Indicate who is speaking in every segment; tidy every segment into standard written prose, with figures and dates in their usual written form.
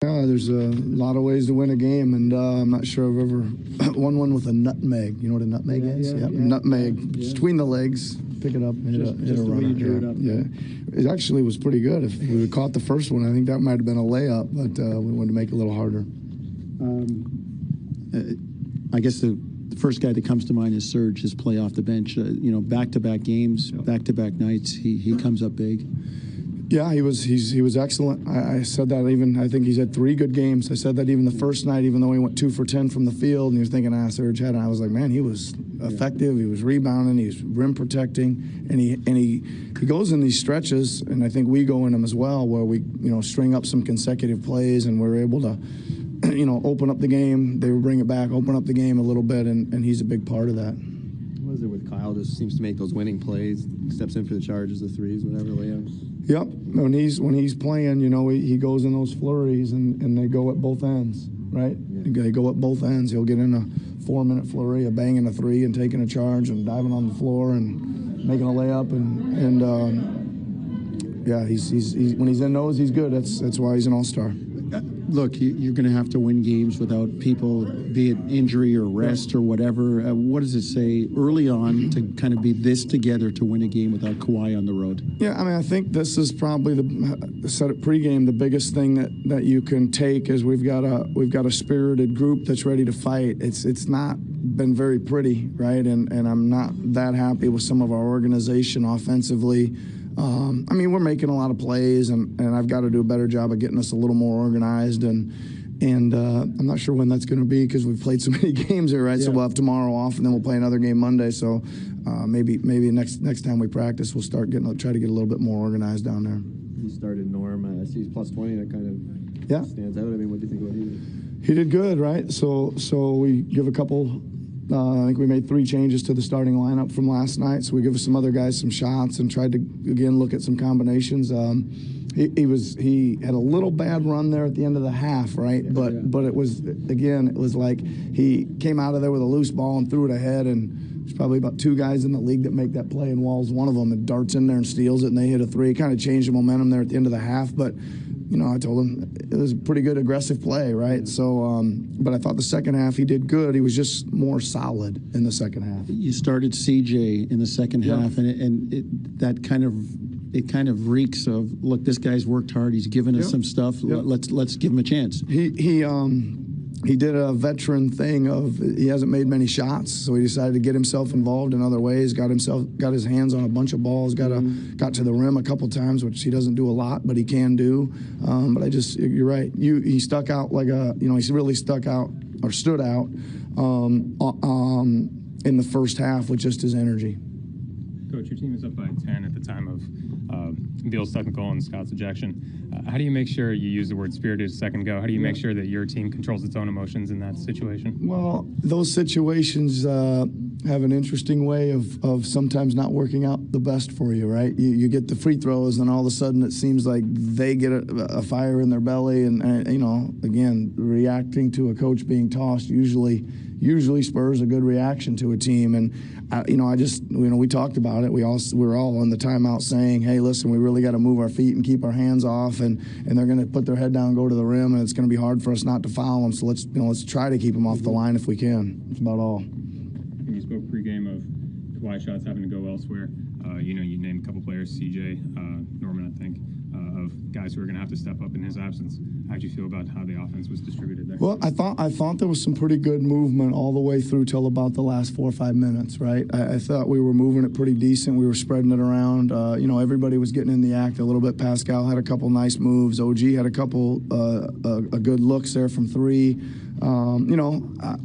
Speaker 1: Yeah, there's a lot of ways to win a game, and I'm not sure I've ever won one with a nutmeg. You know what a nutmeg is? Yeah. Nutmeg between the legs, pick it up, and hit a runner. Yeah. It actually was pretty good. If we had caught the first one, I think that might have been a layup, but we wanted to make it a little harder.
Speaker 2: I guess the first guy that comes to mind is Serge, his play off the bench. Back-to-back games, back-to-back nights, he comes up big.
Speaker 1: Yeah, he was excellent. I said that even, I think he's had 3 good games. I said that even the first night, even though he went 2 for 10 from the field, and he was thinking, Serge had it. I was like, man, he was effective. He was rebounding. He was rim protecting, and he goes in these stretches, and I think we go in them as well, where we string up some consecutive plays, and we're able to open up the game. They would bring it back, open up the game a little bit, and he's a big part of that.
Speaker 3: What is it with Kyle? Just seems to make those winning plays. Steps in for the charges, the threes, whatever layups.
Speaker 1: Yep. When he's playing, he goes in those flurries and they go at both ends, right? Yeah. They go at both ends. He'll get in a 4-minute flurry, a banging a 3 and taking a charge and diving on the floor and making a layup and he's when he's in those, he's good. That's why he's an all-star.
Speaker 2: Look, you're going to have to win games without people, be it injury or rest or whatever. What does it say early on to kind of be this together to win a game without Kawhi on the road?
Speaker 1: Yeah, I mean, I think this is probably the set at pregame. The biggest thing that you can take is we've got a spirited group that's ready to fight. It's not been very pretty, right? And I'm not that happy with some of our organization offensively. I mean, we're making a lot of plays, and I've got to do a better job of getting us a little more organized. And I'm not sure when that's going to be because we've played so many games here, right? Yeah. So we'll have tomorrow off, and then we'll play another game Monday. So maybe next time we practice, we'll try to get a little bit more organized down there.
Speaker 3: He started Norm. I see he's plus 20. That kind of stands out. I mean, what do you think about him?
Speaker 1: He did good, right? So we give a couple. I think we made 3 changes to the starting lineup from last night, so we give some other guys some shots and tried to again look at some combinations. He had a little bad run there at the end of the half, right? But it was like he came out of there with a loose ball and threw it ahead, and there's probably about 2 guys in the league that make that play, and Wall's one of them, and darts in there and steals it, and they hit a 3. It kind of changed the momentum there at the end of the half, but I told him it was a pretty good aggressive play, right? So, but I thought the second half he did good. He was just more solid in the second half.
Speaker 2: You started CJ in the second half, and it kind of reeks of, look, this guy's worked hard. He's given us some stuff. Let's give him a chance.
Speaker 1: He did a veteran thing of he hasn't made many shots, so he decided to get himself involved in other ways. Got his hands on a bunch of balls. Got to the rim a couple times, which he doesn't do a lot, but he can do. But you're right. He stuck out like he really stuck out or stood out in the first half with just his energy.
Speaker 4: Coach, your team is up by 10 at the time of Beal's second goal and Scott's ejection. How do you make sure you use the word spirited second go? How do you make sure that your team controls its own emotions in that situation?
Speaker 1: Well, those situations have an interesting way of sometimes not working out the best for you, right? You get the free throws, and all of a sudden it seems like they get a fire in their belly, and again, reacting to a coach being tossed usually spurs a good reaction to a team. And we talked about it. We were all on the timeout saying, hey, listen, we really got to move our feet and keep our hands off, and they're going to put their head down and go to the rim, and it's going to be hard for us not to foul them. So let's try to keep them off the line if we can. That's about all.
Speaker 4: You spoke pregame of Kawhi shots having to go elsewhere. You named a couple players, CJ, Norman, I think, of guys who are going to have to step up in his absence. How'd you feel about how the offense was distributed there?
Speaker 1: Well, I thought there was some pretty good movement all the way through till about the last 4 or 5 minutes, right? I thought we were moving it pretty decent. We were spreading it around. Everybody was getting in the act a little bit. Pascal had a couple nice moves. OG had a couple a good looks there from 3.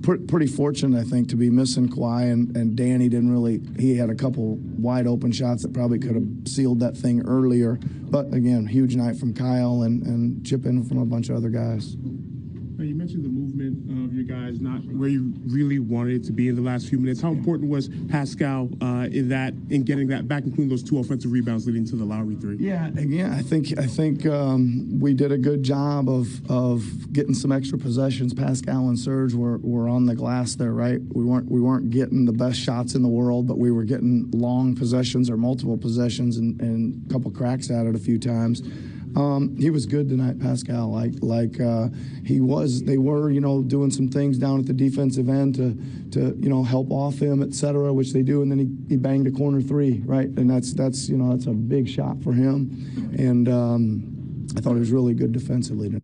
Speaker 1: Pretty fortunate, I think, to be missing Kawhi, and Danny didn't really. He had a couple wide open shots that probably could have sealed that thing earlier. But again, huge night from Kyle and chip in from a bunch of other guys.
Speaker 5: You mentioned the movement of your guys not where you really wanted it to be in the last few minutes. How important was Pascal in getting that back, including those 2 offensive rebounds leading to the Lowry 3?
Speaker 1: Yeah, again, I think we did a good job of getting some extra possessions. Pascal and Serge were on the glass there, right? We weren't getting the best shots in the world, but we were getting long possessions or multiple possessions and a couple cracks at it a few times. He was good tonight, Pascal. They were, doing some things down at the defensive end to help off him, et cetera, which they do. And then he banged a corner three, right? And that's a big shot for him. And I thought he was really good defensively tonight.